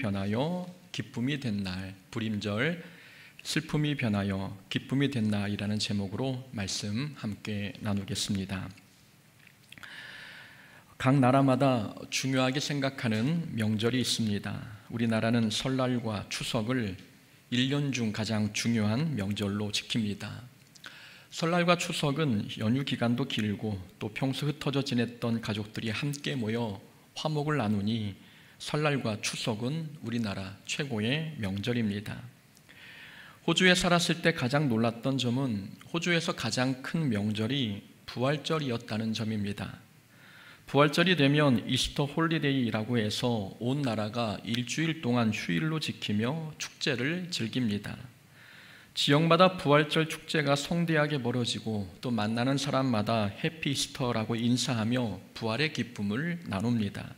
변하여 기쁨이 된 날, 불임절 슬픔이 변하여 기쁨이 된 날이라는 제목으로 말씀 함께 나누겠습니다. 각 나라마다 중요하게 생각하는 명절이 있습니다. 우리나라는 설날과 추석을 1년 중 가장 중요한 명절로 지킵니다. 설날과 추석은 연휴 기간도 길고 또 평소 흩어져 지냈던 가족들이 함께 모여 화목을 나누니 설날과 추석은 우리나라 최고의 명절입니다. 호주에 살았을 때 가장 놀랐던 점은 호주에서 가장 큰 명절이 부활절이었다는 점입니다. 부활절이 되면 이스터 홀리데이라고 해서 온 나라가 일주일 동안 휴일로 지키며 축제를 즐깁니다. 지역마다 부활절 축제가 성대하게 벌어지고 또 만나는 사람마다 해피 이스터라고 인사하며 부활의 기쁨을 나눕니다.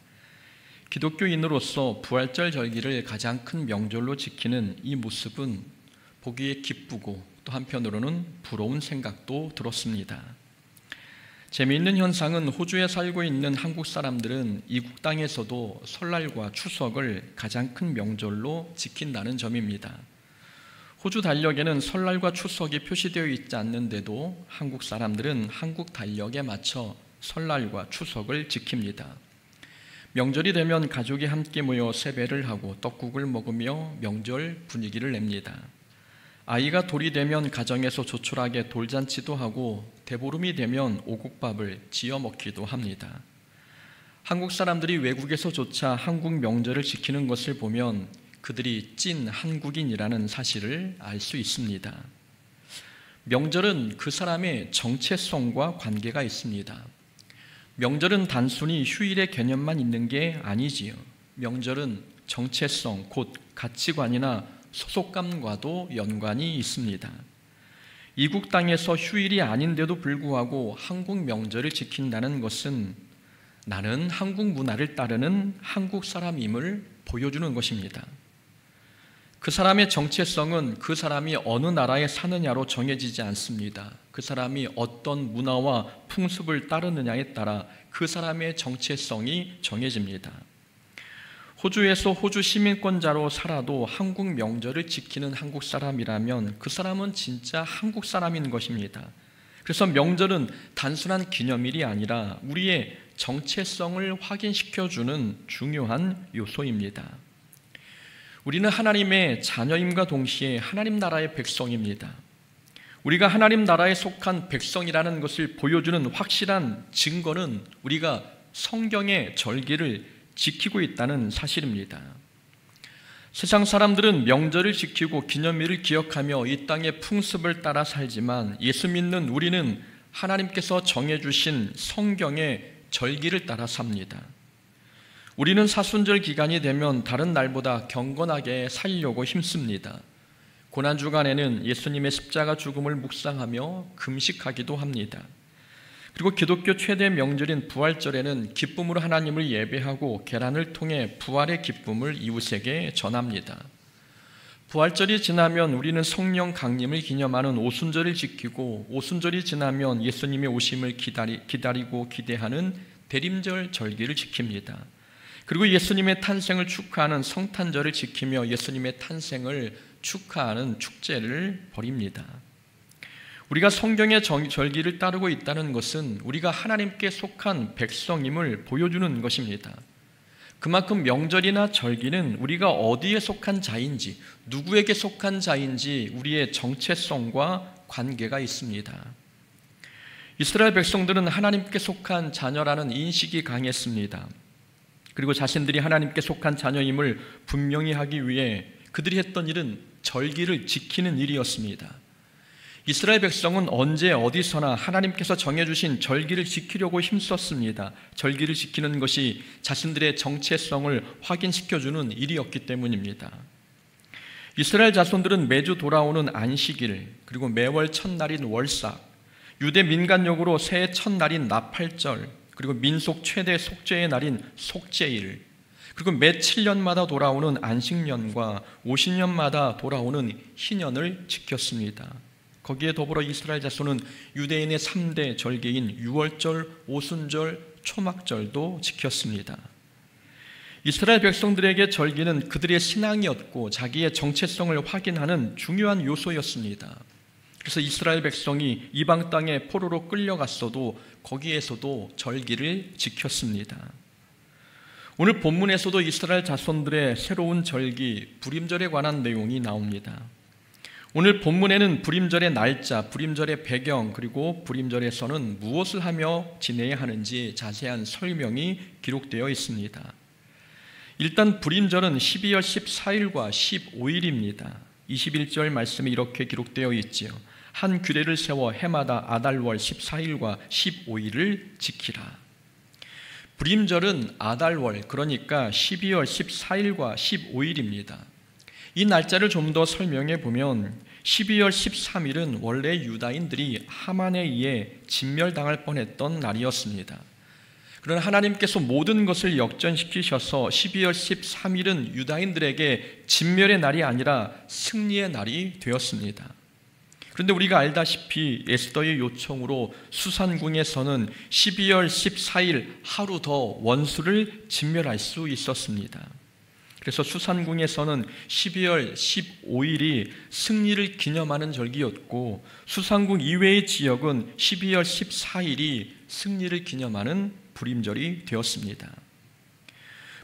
기독교인으로서 부활절 절기를 가장 큰 명절로 지키는 이 모습은 보기에 기쁘고 또 한편으로는 부러운 생각도 들었습니다. 재미있는 현상은 호주에 살고 있는 한국 사람들은 이국 땅에서도 설날과 추석을 가장 큰 명절로 지킨다는 점입니다. 호주 달력에는 설날과 추석이 표시되어 있지 않는데도 한국 사람들은 한국 달력에 맞춰 설날과 추석을 지킵니다. 명절이 되면 가족이 함께 모여 세배를 하고 떡국을 먹으며 명절 분위기를 냅니다. 아이가 돌이 되면 가정에서 조촐하게 돌잔치도 하고 대보름이 되면 오곡밥을 지어 먹기도 합니다. 한국 사람들이 외국에서조차 한국 명절을 지키는 것을 보면 그들이 찐 한국인이라는 사실을 알 수 있습니다. 명절은 그 사람의 정체성과 관계가 있습니다. 명절은 단순히 휴일의 개념만 있는 게 아니지요. 명절은 정체성, 곧 가치관이나 소속감과도 연관이 있습니다. 이국 땅에서 휴일이 아닌데도 불구하고 한국 명절을 지킨다는 것은 나는 한국 문화를 따르는 한국 사람임을 보여주는 것입니다. 그 사람의 정체성은 그 사람이 어느 나라에 사느냐로 정해지지 않습니다. 그 사람이 어떤 문화와 풍습을 따르느냐에 따라 그 사람의 정체성이 정해집니다. 호주에서 호주 시민권자로 살아도 한국 명절을 지키는 한국 사람이라면 그 사람은 진짜 한국 사람인 것입니다. 그래서 명절은 단순한 기념일이 아니라 우리의 정체성을 확인시켜주는 중요한 요소입니다. 우리는 하나님의 자녀임과 동시에 하나님 나라의 백성입니다. 우리가 하나님 나라에 속한 백성이라는 것을 보여주는 확실한 증거는 우리가 성경의 절기를 지키고 있다는 사실입니다. 세상 사람들은 명절을 지키고 기념일을 기억하며 이 땅의 풍습을 따라 살지만 예수 믿는 우리는 하나님께서 정해주신 성경의 절기를 따라 삽니다. 우리는 사순절 기간이 되면 다른 날보다 경건하게 살려고 힘씁니다. 고난주간에는 예수님의 십자가 죽음을 묵상하며 금식하기도 합니다. 그리고 기독교 최대 명절인 부활절에는 기쁨으로 하나님을 예배하고 계란을 통해 부활의 기쁨을 이웃에게 전합니다. 부활절이 지나면 우리는 성령 강림을 기념하는 오순절을 지키고 오순절이 지나면 예수님의 오심을 기다리고 기대하는 대림절 절기를 지킵니다. 그리고 예수님의 탄생을 축하하는 성탄절을 지키며 예수님의 탄생을 축하하는 축제를 벌입니다. 우리가 성경의 절기를 따르고 있다는 것은 우리가 하나님께 속한 백성임을 보여주는 것입니다. 그만큼 명절이나 절기는 우리가 어디에 속한 자인지, 누구에게 속한 자인지 우리의 정체성과 관계가 있습니다. 이스라엘 백성들은 하나님께 속한 자녀라는 인식이 강했습니다. 그리고 자신들이 하나님께 속한 자녀임을 분명히 하기 위해 그들이 했던 일은 절기를 지키는 일이었습니다. 이스라엘 백성은 언제 어디서나 하나님께서 정해주신 절기를 지키려고 힘썼습니다. 절기를 지키는 것이 자신들의 정체성을 확인시켜주는 일이었기 때문입니다. 이스라엘 자손들은 매주 돌아오는 안식일, 그리고 매월 첫날인 월삭, 유대 민간력으로 새해 첫날인 나팔절, 그리고 민속 최대 속죄의 날인 속죄일, 그리고 매 7년마다 돌아오는 안식년과 50년마다 돌아오는 희년을 지켰습니다. 거기에 더불어 이스라엘 자손은 유대인의 3대 절기인 유월절, 오순절, 초막절도 지켰습니다. 이스라엘 백성들에게 절기는 그들의 신앙이었고 자기의 정체성을 확인하는 중요한 요소였습니다. 그래서 이스라엘 백성이 이방 땅에 포로로 끌려갔어도 거기에서도 절기를 지켰습니다. 오늘 본문에서도 이스라엘 자손들의 새로운 절기 부림절에 관한 내용이 나옵니다. 오늘 본문에는 부림절의 날짜, 부림절의 배경, 그리고 부림절에서는 무엇을 하며 지내야 하는지 자세한 설명이 기록되어 있습니다. 일단 부림절은 12월 14일과 15일입니다. 21절 말씀이 이렇게 기록되어 있지요. 한 규례를 세워 해마다 아달월 14일과 15일을 지키라. 부림절은 아달월, 그러니까 12월 14일과 15일입니다. 이 날짜를 좀 더 설명해 보면 12월 13일은 원래 유다인들이 하만에 의해 진멸당할 뻔했던 날이었습니다. 그러나 하나님께서 모든 것을 역전시키셔서 12월 13일은 유다인들에게 진멸의 날이 아니라 승리의 날이 되었습니다. 그런데 우리가 알다시피 에스더의 요청으로 수산궁에서는 12월 14일 하루 더 원수를 진멸할 수 있었습니다. 그래서 수산궁에서는 12월 15일이 승리를 기념하는 절기였고 수산궁 이외의 지역은 12월 14일이 승리를 기념하는 부림절이 되었습니다.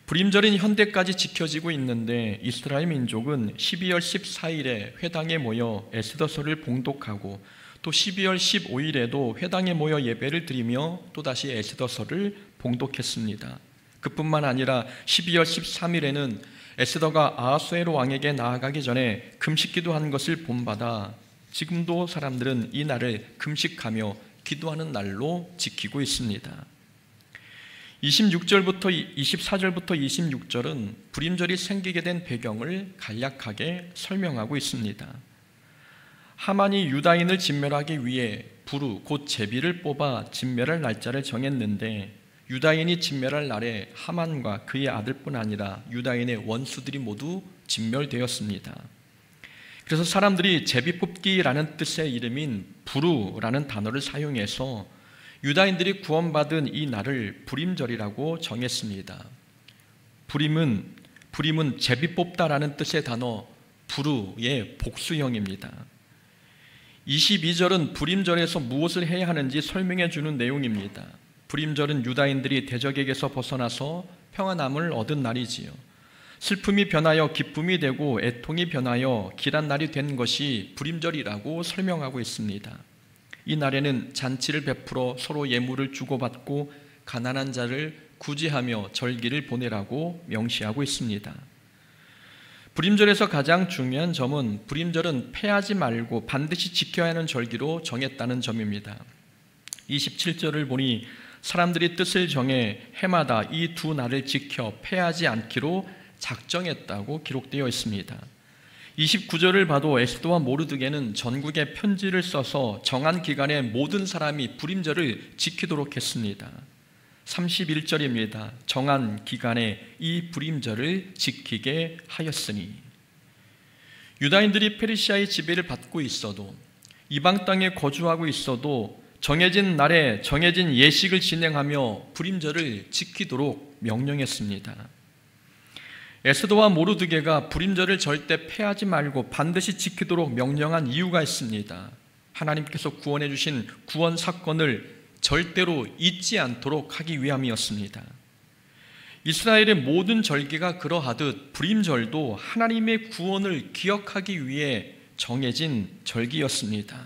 부림절은 현대까지 지켜지고 있는데 이스라엘 민족은 12월 14일에 회당에 모여 에스더서를 봉독하고 또 12월 15일에도 회당에 모여 예배를 드리며 또다시 에스더서를 봉독했습니다. 그뿐만 아니라 12월 13일에는 에스더가 아하수에로 왕에게 나아가기 전에 금식기도 한 것을 본받아 지금도 사람들은 이 날을 금식하며 기도하는 날로 지키고 있습니다. 24절부터 26절은 부림절이 생기게 된 배경을 간략하게 설명하고 있습니다. 하만이 유다인을 진멸하기 위해 부르 곧 제비를 뽑아 진멸할 날짜를 정했는데 유다인이 진멸할 날에 하만과 그의 아들뿐 아니라 유다인의 원수들이 모두 진멸되었습니다. 그래서 사람들이 제비 뽑기라는 뜻의 이름인 부르라는 단어를 사용해서 유다인들이 구원받은 이 날을 부림절이라고 정했습니다. 부림은 제비 뽑다라는 뜻의 단어 부르의 복수형입니다. 22절은 부림절에서 무엇을 해야 하는지 설명해 주는 내용입니다. 부림절은 유다인들이 대적에게서 벗어나서 평안함을 얻은 날이지요. 슬픔이 변하여 기쁨이 되고 애통이 변하여 길한 날이 된 것이 부림절이라고 설명하고 있습니다. 이 날에는 잔치를 베풀어 서로 예물을 주고받고 가난한 자를 구제하며 절기를 보내라고 명시하고 있습니다. 부림절에서 가장 중요한 점은 부림절은 패하지 말고 반드시 지켜야 하는 절기로 정했다는 점입니다. 27절을 보니 사람들이 뜻을 정해 해마다 이 두 날을 지켜 패하지 않기로 작정했다고 기록되어 있습니다. 29절을 봐도 에스더와 모르드게는 전국에 편지를 써서 정한 기간에 모든 사람이 부림절을 지키도록 했습니다. 31절입니다. 정한 기간에 이 부림절을 지키게 하였으니. 유다인들이 페르시아의 지배를 받고 있어도 이방 땅에 거주하고 있어도 정해진 날에 정해진 예식을 진행하며 부림절을 지키도록 명령했습니다. 에스더와 모르드게가 부림절을 절대 패하지 말고 반드시 지키도록 명령한 이유가 있습니다. 하나님께서 구원해 주신 구원 사건을 절대로 잊지 않도록 하기 위함이었습니다. 이스라엘의 모든 절기가 그러하듯 부림절도 하나님의 구원을 기억하기 위해 정해진 절기였습니다.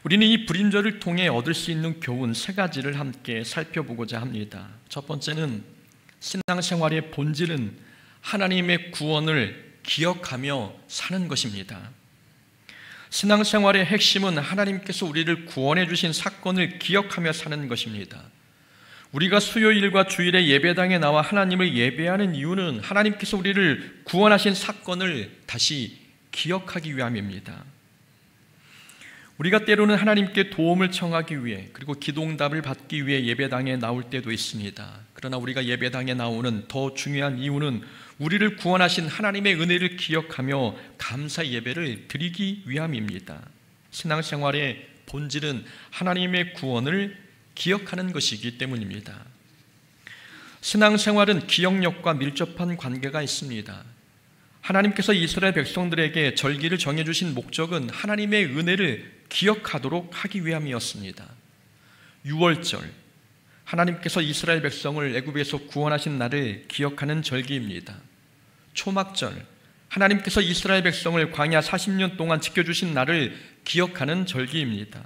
우리는 이 부림절을 통해 얻을 수 있는 교훈 세 가지를 함께 살펴보고자 합니다. 첫 번째는 신앙생활의 본질은 하나님의 구원을 기억하며 사는 것입니다. 신앙생활의 핵심은 하나님께서 우리를 구원해 주신 사건을 기억하며 사는 것입니다. 우리가 수요일과 주일에 예배당에 나와 하나님을 예배하는 이유는 하나님께서 우리를 구원하신 사건을 다시 기억하기 위함입니다. 우리가 때로는 하나님께 도움을 청하기 위해 그리고 기도응답을 받기 위해 예배당에 나올 때도 있습니다. 그러나 우리가 예배당에 나오는 더 중요한 이유는 우리를 구원하신 하나님의 은혜를 기억하며 감사 예배를 드리기 위함입니다. 신앙생활의 본질은 하나님의 구원을 기억하는 것이기 때문입니다. 신앙생활은 기억력과 밀접한 관계가 있습니다. 하나님께서 이스라엘 백성들에게 절기를 정해주신 목적은 하나님의 은혜를 기억하도록 하기 위함이었습니다. 유월절, 하나님께서 이스라엘 백성을 애굽에서 구원하신 날을 기억하는 절기입니다. 초막절, 하나님께서 이스라엘 백성을 광야 40년 동안 지켜주신 날을 기억하는 절기입니다.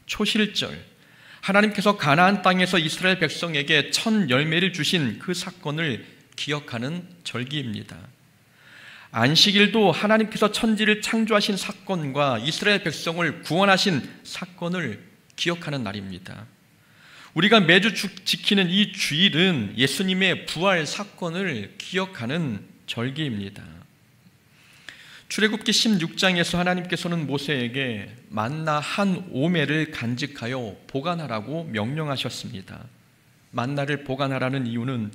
초실절, 하나님께서 가나안 땅에서 이스라엘 백성에게 첫 열매를 주신 그 사건을 기억하는 절기입니다. 안식일도 하나님께서 천지를 창조하신 사건과 이스라엘 백성을 구원하신 사건을 기억하는 날입니다. 우리가 매주 지키는 이 주일은 예수님의 부활 사건을 기억하는 절기입니다. 출애굽기 16장에서 하나님께서는 모세에게 만나 한 오매를 간직하여 보관하라고 명령하셨습니다. 만나를 보관하라는 이유는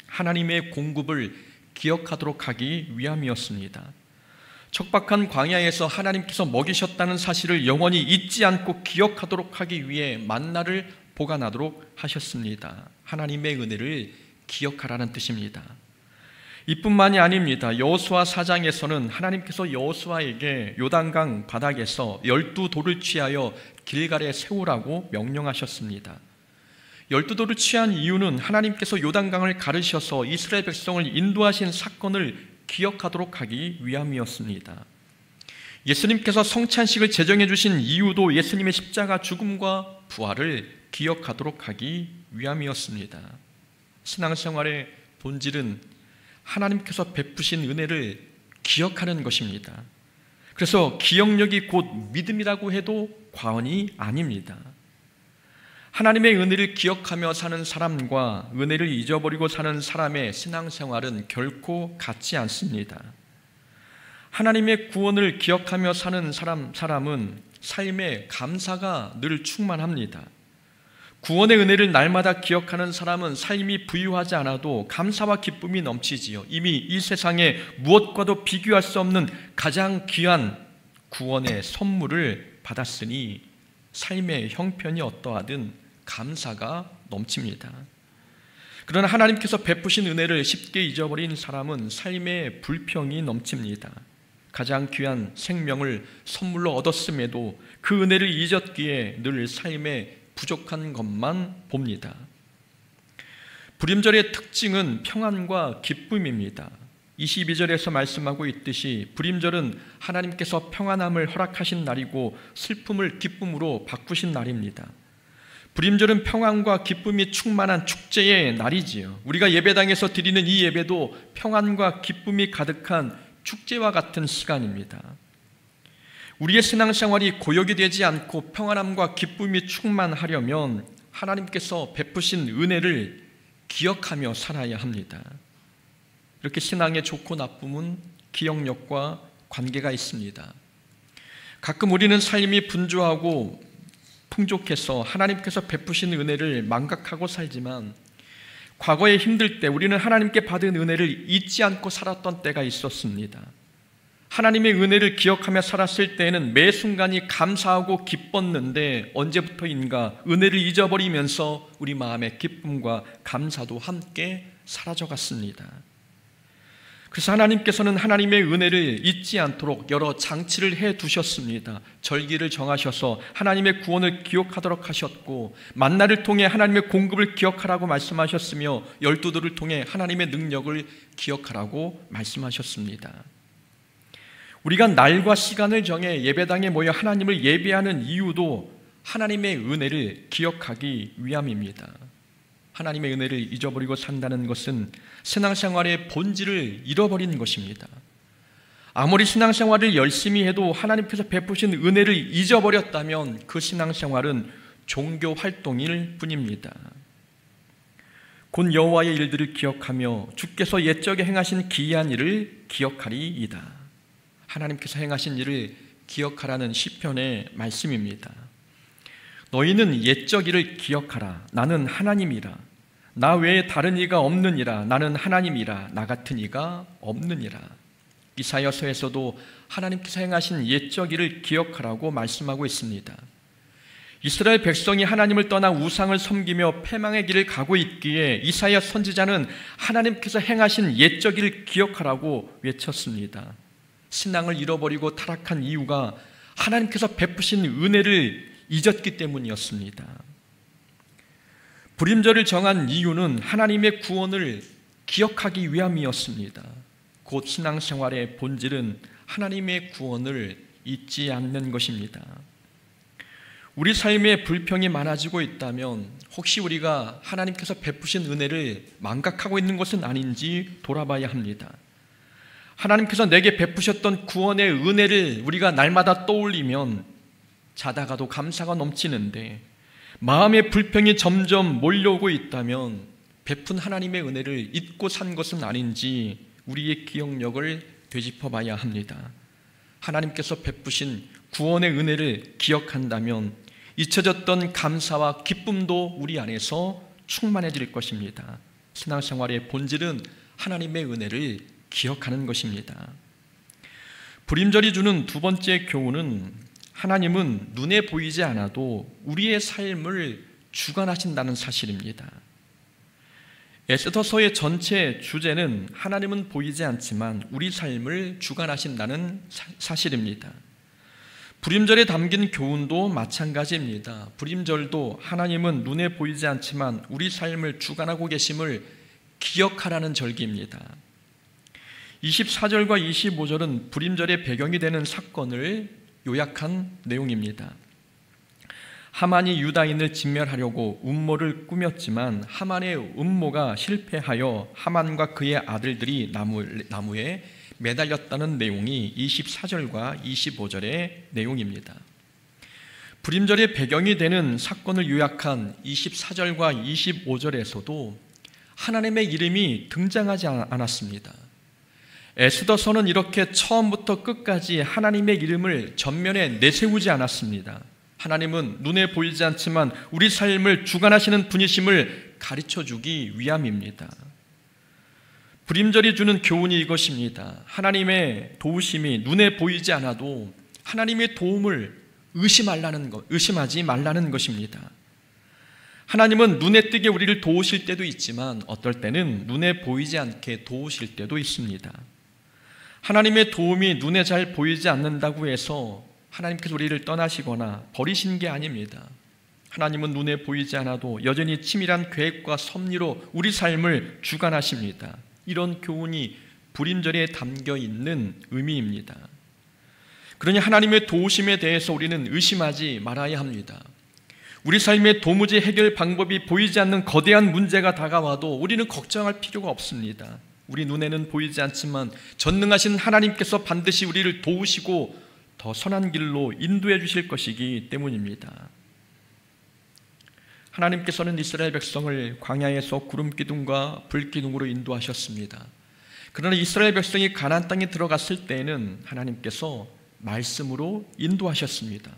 하나님의 공급을 기억하도록 하기 위함이었습니다. 척박한 광야에서 하나님께서 먹이셨다는 사실을 영원히 잊지 않고 기억하도록 하기 위해 만나를 보관하도록 하셨습니다. 하나님의 은혜를 기억하라는 뜻입니다. 이뿐만이 아닙니다. 여호수아 4장에서는 하나님께서 여호수아에게 요단강 바닥에서 12돌을 취하여 길갈에 세우라고 명령하셨습니다. 12돌을 취한 이유는 하나님께서 요단강을 가르셔서 이스라엘 백성을 인도하신 사건을 기억하도록 하기 위함이었습니다. 예수님께서 성찬식을 제정해 주신 이유도 예수님의 십자가 죽음과 부활을 기억하도록 하기 위함이었습니다. 신앙생활의 본질은 하나님께서 베푸신 은혜를 기억하는 것입니다. 그래서 기억력이 곧 믿음이라고 해도 과언이 아닙니다. 하나님의 은혜를 기억하며 사는 사람과 은혜를 잊어버리고 사는 사람의 신앙생활은 결코 같지 않습니다. 하나님의 구원을 기억하며 사는 사람은 삶에 감사가 늘 충만합니다. 구원의 은혜를 날마다 기억하는 사람은 삶이 부유하지 않아도 감사와 기쁨이 넘치지요. 이미 이 세상에 무엇과도 비교할 수 없는 가장 귀한 구원의 선물을 받았으니 삶의 형편이 어떠하든 감사가 넘칩니다. 그러나 하나님께서 베푸신 은혜를 쉽게 잊어버린 사람은 삶의 불평이 넘칩니다. 가장 귀한 생명을 선물로 얻었음에도 그 은혜를 잊었기에 늘 삶에 부족한 것만 봅니다. 불임절의 특징은 평안과 기쁨입니다. 22절에서 말씀하고 있듯이 불임절은 하나님께서 평안함을 허락하신 날이고 슬픔을 기쁨으로 바꾸신 날입니다. 불임절은 평안과 기쁨이 충만한 축제의 날이지요. 우리가 예배당에서 드리는 이 예배도 평안과 기쁨이 가득한 축제와 같은 시간입니다. 우리의 신앙생활이 고역이 되지 않고 평안함과 기쁨이 충만하려면 하나님께서 베푸신 은혜를 기억하며 살아야 합니다. 이렇게 신앙의 좋고 나쁨은 기억력과 관계가 있습니다. 가끔 우리는 삶이 분주하고 풍족해서 하나님께서 베푸신 은혜를 망각하고 살지만 과거에 힘들 때 우리는 하나님께 받은 은혜를 잊지 않고 살았던 때가 있었습니다. 하나님의 은혜를 기억하며 살았을 때에는 매 순간이 감사하고 기뻤는데 언제부터인가 은혜를 잊어버리면서 우리 마음의 기쁨과 감사도 함께 사라져갔습니다. 그래서 하나님께서는 하나님의 은혜를 잊지 않도록 여러 장치를 해두셨습니다. 절기를 정하셔서 하나님의 구원을 기억하도록 하셨고 만나를 통해 하나님의 공급을 기억하라고 말씀하셨으며 12돌을 통해 하나님의 능력을 기억하라고 말씀하셨습니다. 우리가 날과 시간을 정해 예배당에 모여 하나님을 예배하는 이유도 하나님의 은혜를 기억하기 위함입니다. 하나님의 은혜를 잊어버리고 산다는 것은 신앙생활의 본질을 잃어버리는 것입니다. 아무리 신앙생활을 열심히 해도 하나님께서 베푸신 은혜를 잊어버렸다면 그 신앙생활은 종교 활동일 뿐입니다. 곧 여호와의 일들을 기억하며 주께서 옛적에 행하신 기이한 일을 기억하리이다. 하나님께서 행하신 일을 기억하라는 시편의 말씀입니다. 너희는 옛적 일을 기억하라. 나는 하나님이라. 나 외에 다른 이가 없느니라. 나는 하나님이라. 나 같은 이가 없느니라. 이사야서에서도 하나님께서 행하신 옛적 일을 기억하라고 말씀하고 있습니다. 이스라엘 백성이 하나님을 떠나 우상을 섬기며 패망의 길을 가고 있기에 이사야 선지자는 하나님께서 행하신 옛적 일을 기억하라고 외쳤습니다. 신앙을 잃어버리고 타락한 이유가 하나님께서 베푸신 은혜를 잊었기 때문이었습니다. 불임절을 정한 이유는 하나님의 구원을 기억하기 위함이었습니다. 곧 신앙생활의 본질은 하나님의 구원을 잊지 않는 것입니다. 우리 삶에 불평이 많아지고 있다면 혹시 우리가 하나님께서 베푸신 은혜를 망각하고 있는 것은 아닌지 돌아봐야 합니다. 하나님께서 내게 베푸셨던 구원의 은혜를 우리가 날마다 떠올리면 자다가도 감사가 넘치는데, 마음의 불평이 점점 몰려오고 있다면 베푼 하나님의 은혜를 잊고 산 것은 아닌지 우리의 기억력을 되짚어 봐야 합니다. 하나님께서 베푸신 구원의 은혜를 기억한다면 잊혀졌던 감사와 기쁨도 우리 안에서 충만해질 것입니다. 신앙생활의 본질은 하나님의 은혜를 기억하는 것입니다. 불임절이 주는 두 번째 교훈은 하나님은 눈에 보이지 않아도 우리의 삶을 주관하신다는 사실입니다. 에스더서의 전체 주제는 하나님은 보이지 않지만 우리 삶을 주관하신다는 사실입니다. 불임절에 담긴 교훈도 마찬가지입니다. 불임절도 하나님은 눈에 보이지 않지만 우리 삶을 주관하고 계심을 기억하라는 절기입니다. 24절과 25절은 불임절의 배경이 되는 사건을 요약한 내용입니다. 하만이 유다인을 진멸하려고 음모를 꾸몄지만 하만의 음모가 실패하여 하만과 그의 아들들이 나무에 매달렸다는 내용이 24절과 25절의 내용입니다. 불임절의 배경이 되는 사건을 요약한 24절과 25절에서도 하나님의 이름이 등장하지 않았습니다. 에스더서는 이렇게 처음부터 끝까지 하나님의 이름을 전면에 내세우지 않았습니다. 하나님은 눈에 보이지 않지만 우리 삶을 주관하시는 분이심을 가르쳐주기 위함입니다. 불임절이 주는 교훈이 이것입니다. 하나님의 도우심이 눈에 보이지 않아도 하나님의 도움을 의심하지 말라는 것입니다. 하나님은 눈에 띄게 우리를 도우실 때도 있지만 어떨 때는 눈에 보이지 않게 도우실 때도 있습니다. 하나님의 도움이 눈에 잘 보이지 않는다고 해서 하나님께서 우리를 떠나시거나 버리신 게 아닙니다. 하나님은 눈에 보이지 않아도 여전히 치밀한 계획과 섭리로 우리 삶을 주관하십니다. 이런 교훈이 불임절에 담겨 있는 의미입니다. 그러니 하나님의 도우심에 대해서 우리는 의심하지 말아야 합니다. 우리 삶의 도무지 해결 방법이 보이지 않는 거대한 문제가 다가와도 우리는 걱정할 필요가 없습니다. 우리 눈에는 보이지 않지만 전능하신 하나님께서 반드시 우리를 도우시고 더 선한 길로 인도해 주실 것이기 때문입니다. 하나님께서는 이스라엘 백성을 광야에서 구름 기둥과 불 기둥으로 인도하셨습니다. 그러나 이스라엘 백성이 가나안 땅에 들어갔을 때에는 하나님께서 말씀으로 인도하셨습니다.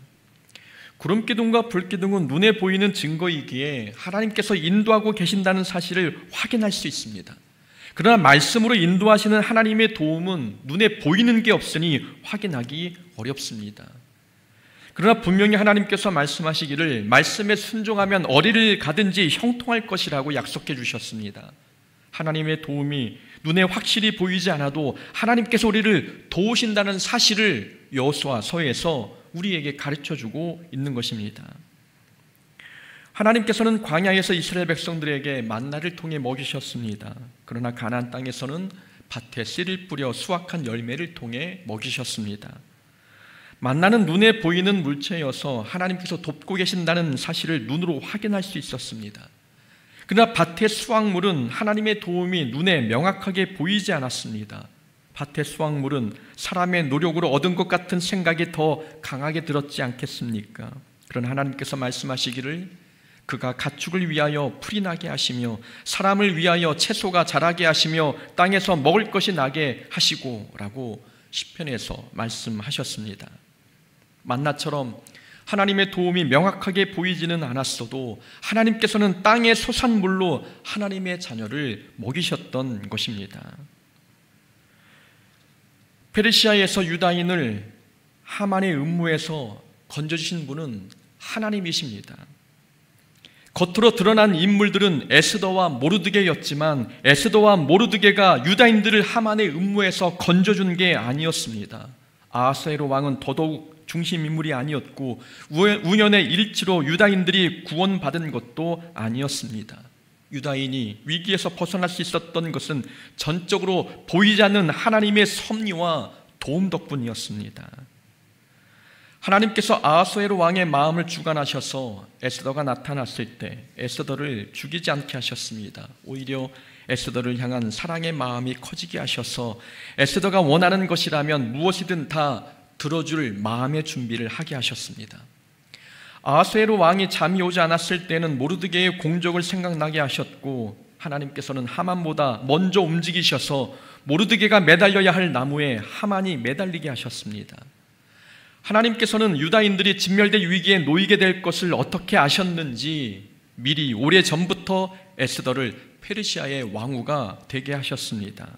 구름 기둥과 불 기둥은 눈에 보이는 증거이기에 하나님께서 인도하고 계신다는 사실을 확인할 수 있습니다. 그러나 말씀으로 인도하시는 하나님의 도움은 눈에 보이는 게 없으니 확인하기 어렵습니다. 그러나 분명히 하나님께서 말씀하시기를 말씀에 순종하면 어디를 가든지 형통할 것이라고 약속해 주셨습니다. 하나님의 도움이 눈에 확실히 보이지 않아도 하나님께서 우리를 도우신다는 사실을 여호수아서에서 우리에게 가르쳐주고 있는 것입니다. 하나님께서는 광야에서 이스라엘 백성들에게 만나를 통해 먹이셨습니다. 그러나 가나안 땅에서는 밭에 씨를 뿌려 수확한 열매를 통해 먹이셨습니다. 만나는 눈에 보이는 물체여서 하나님께서 돕고 계신다는 사실을 눈으로 확인할 수 있었습니다. 그러나 밭의 수확물은 하나님의 도움이 눈에 명확하게 보이지 않았습니다. 밭의 수확물은 사람의 노력으로 얻은 것 같은 생각이 더 강하게 들었지 않겠습니까? 그러나 하나님께서 말씀하시기를 그가 가축을 위하여 풀이 나게 하시며 사람을 위하여 채소가 자라게 하시며 땅에서 먹을 것이 나게 하시고 라고 시편에서 말씀하셨습니다. 만나처럼 하나님의 도움이 명확하게 보이지는 않았어도 하나님께서는 땅의 소산물로 하나님의 자녀를 먹이셨던 것입니다. 페르시아에서 유다인을 하만의 음모에서 건져주신 분은 하나님이십니다. 겉으로 드러난 인물들은 에스더와 모르드게였지만 에스더와 모르드게가 유다인들을 하만의 음모에서 건져준 게 아니었습니다. 아하스웨로 왕은 더더욱 중심 인물이 아니었고 우연의 일치로 유다인들이 구원받은 것도 아니었습니다. 유다인이 위기에서 벗어날 수 있었던 것은 전적으로 보이지 않는 하나님의 섭리와 도움 덕분이었습니다. 하나님께서 아하스웨로 왕의 마음을 주관하셔서 에스더가 나타났을 때 에스더를 죽이지 않게 하셨습니다. 오히려 에스더를 향한 사랑의 마음이 커지게 하셔서 에스더가 원하는 것이라면 무엇이든 다 들어줄 마음의 준비를 하게 하셨습니다. 아하스웨로 왕이 잠이 오지 않았을 때는 모르드게의 공적을 생각나게 하셨고 하나님께서는 하만보다 먼저 움직이셔서 모르드게가 매달려야 할 나무에 하만이 매달리게 하셨습니다. 하나님께서는 유다인들이 진멸될 위기에 놓이게 될 것을 어떻게 아셨는지 미리 오래전부터 에스더를 페르시아의 왕후가 되게 하셨습니다.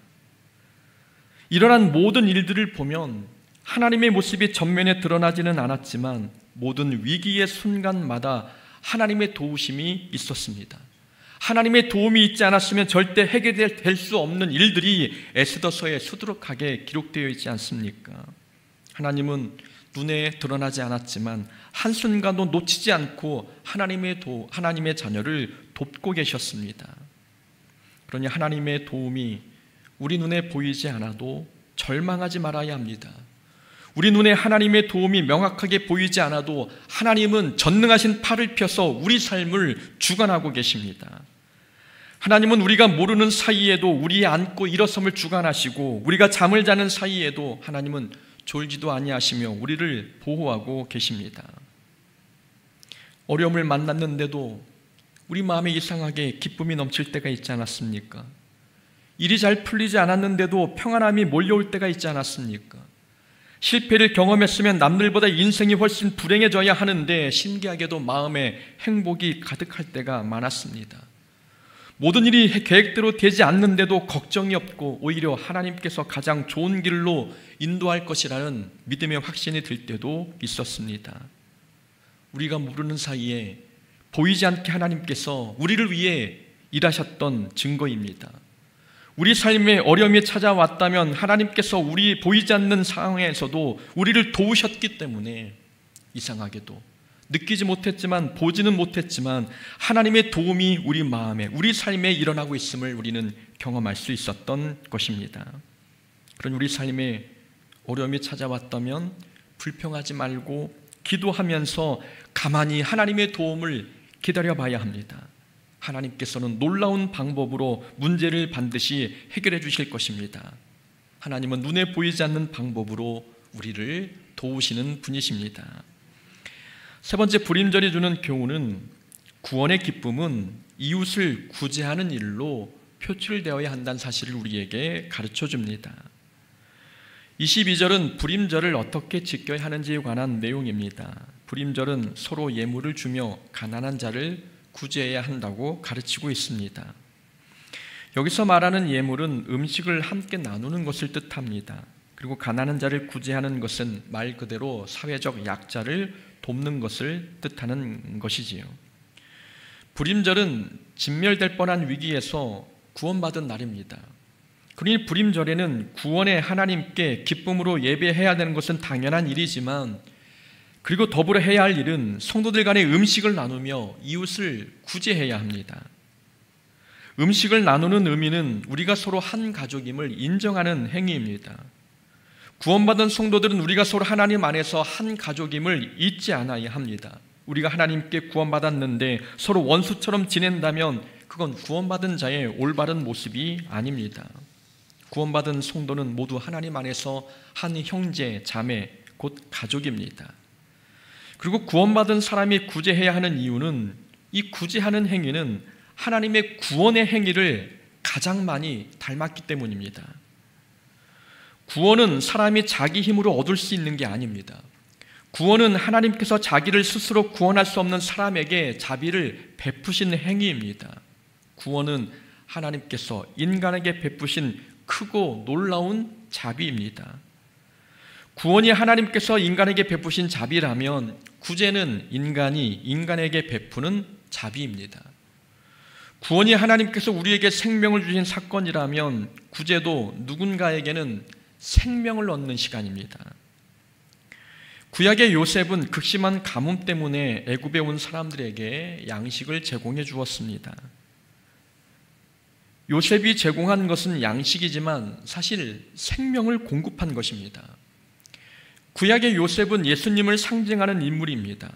일어난 모든 일들을 보면 하나님의 모습이 전면에 드러나지는 않았지만 모든 위기의 순간마다 하나님의 도우심이 있었습니다. 하나님의 도움이 있지 않았으면 절대 해결될 수 없는 일들이 에스더서에 수두룩하게 기록되어 있지 않습니까? 하나님은 눈에 드러나지 않았지만 한순간도 놓치지 않고 하나님의 자녀를 돕고 계셨습니다. 그러니 하나님의 도움이 우리 눈에 보이지 않아도 절망하지 말아야 합니다. 우리 눈에 하나님의 도움이 명확하게 보이지 않아도 하나님은 전능하신 팔을 펴서 우리 삶을 주관하고 계십니다. 하나님은 우리가 모르는 사이에도 우리의 앉고 일어섬을 주관하시고 우리가 잠을 자는 사이에도 하나님은 졸지도 아니하시며 우리를 보호하고 계십니다. 어려움을 만났는데도 우리 마음에 이상하게 기쁨이 넘칠 때가 있지 않았습니까? 일이 잘 풀리지 않았는데도 평안함이 몰려올 때가 있지 않았습니까? 실패를 경험했으면 남들보다 인생이 훨씬 불행해져야 하는데 신기하게도 마음에 행복이 가득할 때가 많았습니다. 모든 일이 계획대로 되지 않는데도 걱정이 없고 오히려 하나님께서 가장 좋은 길로 인도할 것이라는 믿음의 확신이 들 때도 있었습니다. 우리가 모르는 사이에 보이지 않게 하나님께서 우리를 위해 일하셨던 증거입니다. 우리 삶에 어려움이 찾아왔다면 하나님께서 우리 보이지 않는 상황에서도 우리를 도우셨기 때문에 이상하게도 느끼지 못했지만 보지는 못했지만 하나님의 도움이 우리 마음에 우리 삶에 일어나고 있음을 우리는 경험할 수 있었던 것입니다. 그런 우리 삶에 어려움이 찾아왔다면 불평하지 말고 기도하면서 가만히 하나님의 도움을 기다려봐야 합니다. 하나님께서는 놀라운 방법으로 문제를 반드시 해결해 주실 것입니다. 하나님은 눈에 보이지 않는 방법으로 우리를 도우시는 분이십니다. 세 번째, 불임절이 주는 교훈은 구원의 기쁨은 이웃을 구제하는 일로 표출되어야 한다는 사실을 우리에게 가르쳐 줍니다. 22절은 불임절을 어떻게 지켜야 하는지에 관한 내용입니다. 불임절은 서로 예물을 주며 가난한 자를 구제해야 한다고 가르치고 있습니다. 여기서 말하는 예물은 음식을 함께 나누는 것을 뜻합니다. 그리고 가난한 자를 구제하는 것은 말 그대로 사회적 약자를 돕는 것을 뜻하는 것이지요. 불임절은 진멸될 뻔한 위기에서 구원받은 날입니다. 그러니 불임절에는 구원의 하나님께 기쁨으로 예배해야 되는 것은 당연한 일이지만 그리고 더불어 해야 할 일은 성도들 간의 음식을 나누며 이웃을 구제해야 합니다. 음식을 나누는 의미는 우리가 서로 한 가족임을 인정하는 행위입니다. 구원받은 성도들은 우리가 서로 하나님 안에서 한 가족임을 잊지 않아야 합니다. 우리가 하나님께 구원받았는데 서로 원수처럼 지낸다면 그건 구원받은 자의 올바른 모습이 아닙니다. 구원받은 성도는 모두 하나님 안에서 한 형제, 자매, 곧 가족입니다. 그리고 구원받은 사람이 구제해야 하는 이유는 이 구제하는 행위는 하나님의 구원의 행위를 가장 많이 닮았기 때문입니다. 구원은 사람이 자기 힘으로 얻을 수 있는 게 아닙니다. 구원은 하나님께서 자기를 스스로 구원할 수 없는 사람에게 자비를 베푸신 행위입니다. 구원은 하나님께서 인간에게 베푸신 크고 놀라운 자비입니다. 구원이 하나님께서 인간에게 베푸신 자비라면 구제는 인간이 인간에게 베푸는 자비입니다. 구원이 하나님께서 우리에게 생명을 주신 사건이라면 구제도 누군가에게는 생명을 얻는 시간입니다. 구약의 요셉은 극심한 가뭄 때문에 애굽에 온 사람들에게 양식을 제공해 주었습니다. 요셉이 제공한 것은 양식이지만 사실 생명을 공급한 것입니다. 구약의 요셉은 예수님을 상징하는 인물입니다.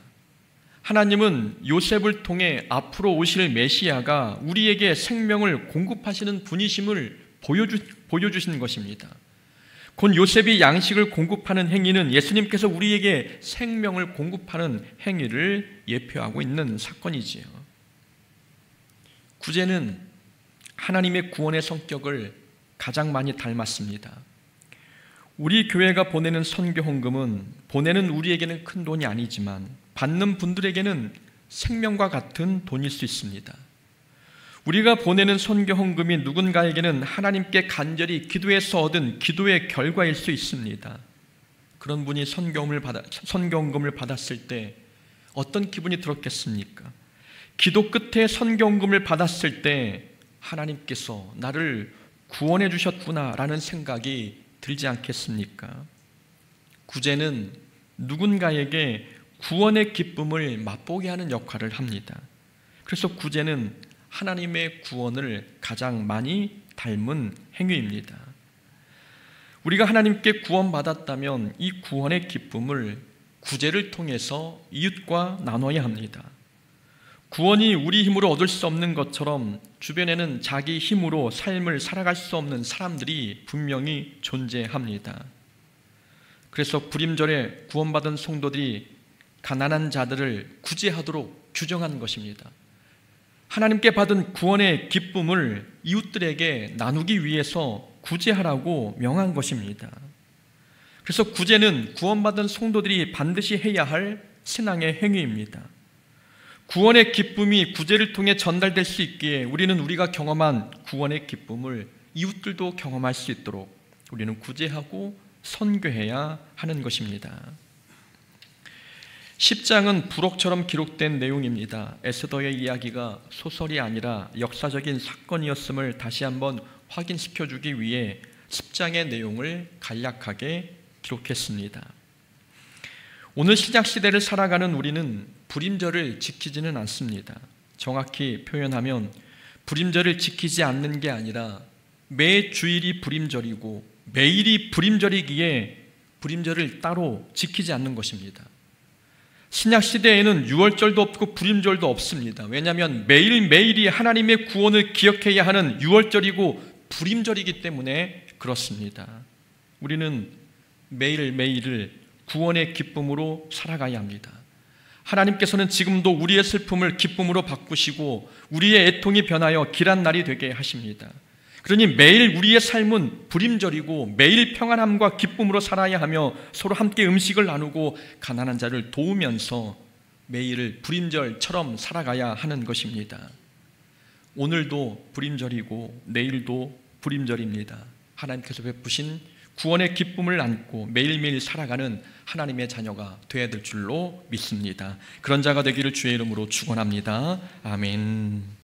하나님은 요셉을 통해 앞으로 오실 메시아가 우리에게 생명을 공급하시는 분이심을 보여주신 것입니다. 곧 요셉이 양식을 공급하는 행위는 예수님께서 우리에게 생명을 공급하는 행위를 예표하고 있는 사건이지요. 구제는 하나님의 구원의 성격을 가장 많이 닮았습니다. 우리 교회가 보내는 선교 헌금은 보내는 우리에게는 큰 돈이 아니지만 받는 분들에게는 생명과 같은 돈일 수 있습니다. 우리가 보내는 선교 헌금이 누군가에게는 하나님께 간절히 기도해서 얻은 기도의 결과일 수 있습니다. 그런 분이 선교헌금을 받았을 때 어떤 기분이 들었겠습니까? 기도 끝에 선교헌금을 받았을 때 하나님께서 나를 구원해 주셨구나라는 생각이 들지 않겠습니까? 구제는 누군가에게 구원의 기쁨을 맛보게 하는 역할을 합니다. 그래서 구제는 하나님의 구원을 가장 많이 닮은 행위입니다. 우리가 하나님께 구원받았다면 이 구원의 기쁨을 구제를 통해서 이웃과 나눠야 합니다. 구원이 우리 힘으로 얻을 수 없는 것처럼 주변에는 자기 힘으로 삶을 살아갈 수 없는 사람들이 분명히 존재합니다. 그래서 불임절에 구원받은 성도들이 가난한 자들을 구제하도록 규정한 것입니다. 하나님께 받은 구원의 기쁨을 이웃들에게 나누기 위해서 구제하라고 명한 것입니다. 그래서 구제는 구원받은 성도들이 반드시 해야 할 신앙의 행위입니다. 구원의 기쁨이 구제를 통해 전달될 수 있기에 우리는 우리가 경험한 구원의 기쁨을 이웃들도 경험할 수 있도록 우리는 구제하고 선교해야 하는 것입니다. 10장은 부록처럼 기록된 내용입니다. 에스더의 이야기가 소설이 아니라 역사적인 사건이었음을 다시 한번 확인시켜주기 위해 10장의 내용을 간략하게 기록했습니다. 오늘 신약시대를 살아가는 우리는 불임절을 지키지는 않습니다. 정확히 표현하면 불임절을 지키지 않는 게 아니라 매 주일이 불임절이고 매일이 불임절이기에 불임절을 따로 지키지 않는 것입니다. 신약시대에는 유월절도 없고 불임절도 없습니다. 왜냐하면 매일매일이 하나님의 구원을 기억해야 하는 유월절이고 불임절이기 때문에 그렇습니다. 우리는 매일매일을 구원의 기쁨으로 살아가야 합니다. 하나님께서는 지금도 우리의 슬픔을 기쁨으로 바꾸시고 우리의 애통이 변하여 길한 날이 되게 하십니다. 그러니 매일 우리의 삶은 불임절이고 매일 평안함과 기쁨으로 살아야 하며 서로 함께 음식을 나누고 가난한 자를 도우면서 매일을 불임절처럼 살아가야 하는 것입니다. 오늘도 불임절이고 내일도 불임절입니다. 하나님께서 베푸신 구원의 기쁨을 안고 매일매일 살아가는 하나님의 자녀가 되어야 될 줄로 믿습니다. 그런 자가 되기를 주의 이름으로 축원합니다. 아멘.